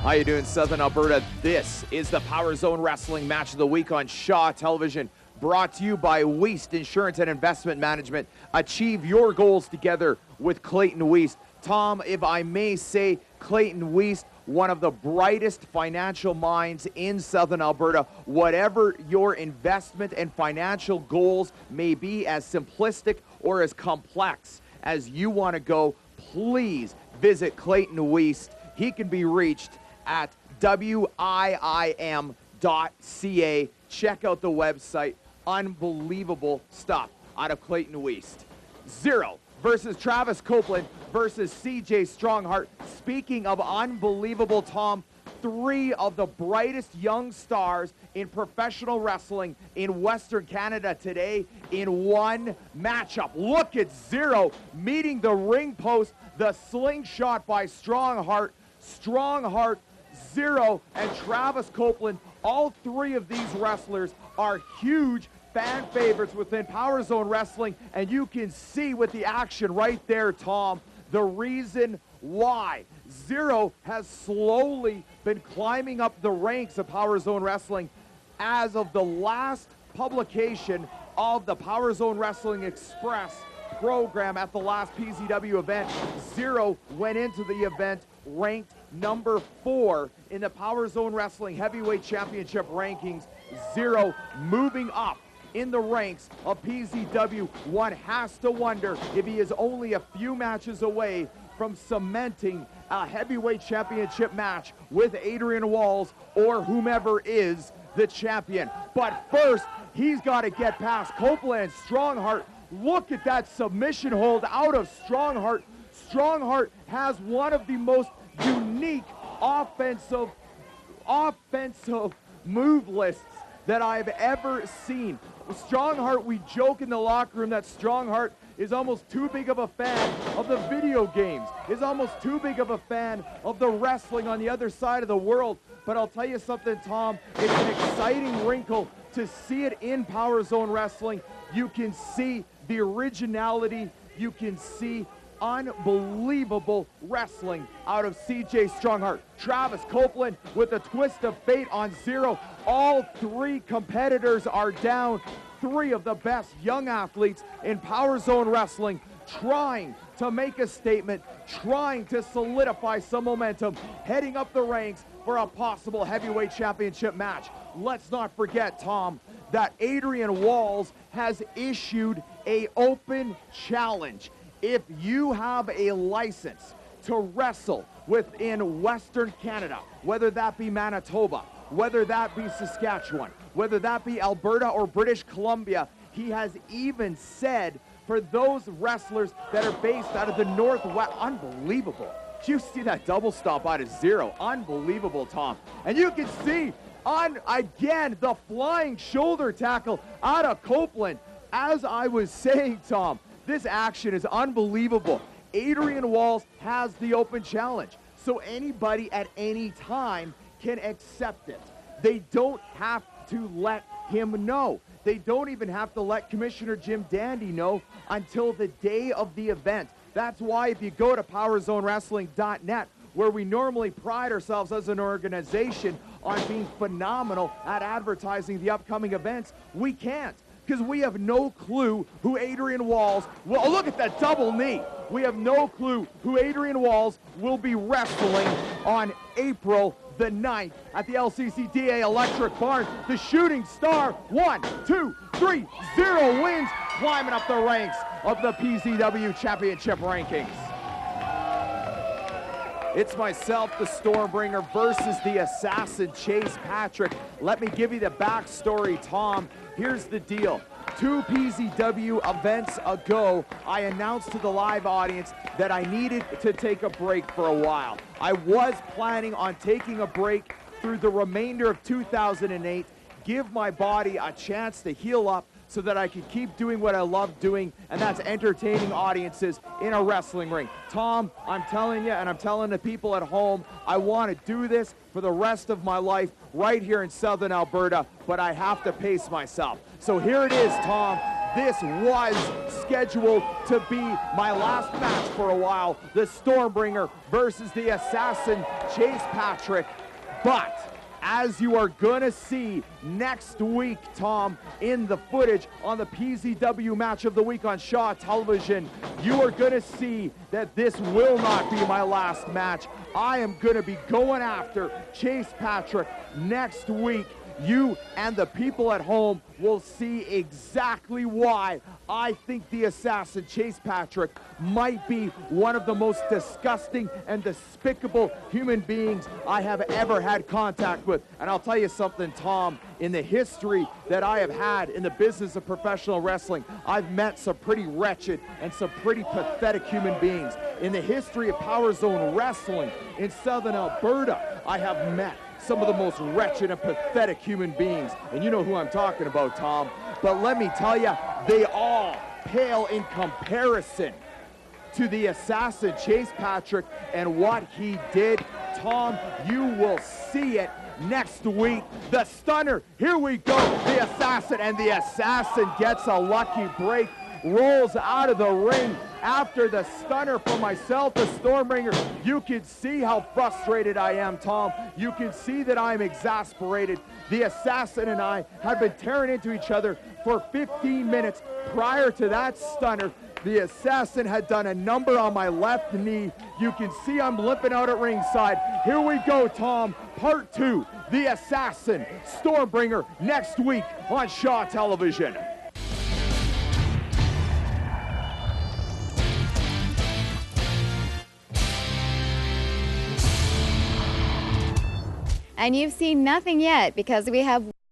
How you doing, Southern Alberta? This is the Power Zone Wrestling Match of the Week on Shaw Television, brought to you by Weist Insurance and Investment Management. Achieve your goals together with Clayton Weist. Tom, if I may say, Clayton Weist, one of the brightest financial minds in Southern Alberta. Whatever your investment and financial goals may be, as simplistic or as complex as you want to go, please visit Clayton Weist. He can be reached at wiim.ca. Check out the website. Unbelievable stuff out of Clayton Weist. Zero versus Travis Copeland versus CJ Strongheart. Speaking of unbelievable, Tom, three of the brightest young stars in professional wrestling in Western Canada today in one matchup. Look at Zero meeting the ring post, the slingshot by Strongheart. Strongheart, Zero, and Travis Copeland. All three of these wrestlers are huge fan favorites within Power Zone Wrestling, and you can see with the action right there, Tom, the reason why. Zero has slowly been climbing up the ranks of Power Zone Wrestling. As of the last publication of the Power Zone Wrestling Express program at the last PZW event, Zero went into the event ranked number 4 in the Power Zone Wrestling Heavyweight Championship rankings. Zero moving up in the ranks of PZW. One has to wonder if he is only a few matches away from cementing a heavyweight championship match with Adrian Walls or whomever is the champion. But first, he's got to get past Copeland and Strongheart. Look at that submission hold out of Strongheart. Strongheart has one of the most unique offensive move lists that I've ever seen. Strongheart, we joke in the locker room that Strongheart is almost too big of a fan of the video games, is almost too big of a fan of the wrestling on the other side of the world. But I'll tell you something, Tom, it's an exciting wrinkle to see it in Power Zone Wrestling. You can see the originality, you can see unbelievable wrestling out of CJ Strongheart. Travis Copeland with a twist of fate on Zero. All three competitors are down. Three of the best young athletes in Power Zone Wrestling trying to make a statement, trying to solidify some momentum, heading up the ranks for a possible heavyweight championship match. Let's not forget, Tom, that Adrian Walls has issued an open challenge. If you have a license to wrestle within Western Canada, whether that be Manitoba, whether that be Saskatchewan, whether that be Alberta or British Columbia, he has even said for those wrestlers that are based out of the Northwest, unbelievable. Did you see that double stop out of Zero? Unbelievable, Tom. And you can see, again, the flying shoulder tackle out of Copeland. As I was saying, Tom, this action is unbelievable. Adrian Walls has the open challenge, so anybody at any time can accept it. They don't have to let him know. They don't even have to let Commissioner Jim Dandy know until the day of the event. That's why if you go to PowerZoneWrestling.net, where we normally pride ourselves as an organization on being phenomenal at advertising the upcoming events, we can't. Because we have no clue who Adrian Walls will, look at that double knee. We have no clue who Adrian Walls will be wrestling on April the 9th at the LCCDA Electric Barn. The shooting star, 1, 2, 3, 0 wins, climbing up the ranks of the PZW Championship rankings. It's myself, the Stormbringer, versus the assassin, Chase Patrick. Let me give you the backstory, Tom. Here's the deal. 2 PZW events ago, I announced to the live audience that I needed to take a break for a while. I was planning on taking a break through the remainder of 2008, give my body a chance to heal up so that I could keep doing what I love doing, and that's entertaining audiences in a wrestling ring. Tom, I'm telling you, and I'm telling the people at home, I want to do this for the rest of my life right here in Southern Alberta, but I have to pace myself. So here it is, Tom. this was scheduled to be my last match for a while, the Stormbringer versus the Assassin Chase Patrick. But as you are gonna see next week, Tom, in the footage on the PZW Match of the Week on Shaw Television, you are gonna see that this will not be my last match. I am gonna be going after Chase Patrick next week. You and the people at home will see exactly why I think the Assassin Chase Patrick might be one of the most disgusting and despicable human beings I have ever had contact with. And I'll tell you something, Tom, in the history that I have had in the business of professional wrestling, I've met some pretty wretched and some pretty pathetic human beings. In the history of Power Zone Wrestling in Southern Alberta, I have met some of the most wretched and pathetic human beings. And you know who I'm talking about, Tom. But let me tell you, they all pale in comparison to the Assassin Chase Patrick and what he did. Tom, you will see it next week. The Stunner, here we go, the Assassin, and the Assassin gets a lucky break, rolls out of the ring after the Stunner for myself, the Stormbringer. You can see how frustrated I am, Tom. You can see that I'm exasperated. The Assassin and I have been tearing into each other for 15 minutes prior to that Stunner. The Assassin had done a number on my left knee. You can see I'm limping out at ringside. Here we go, Tom. Part 2, the Assassin, Stormbringer, next week on Shaw Television. And you've seen nothing yet because we have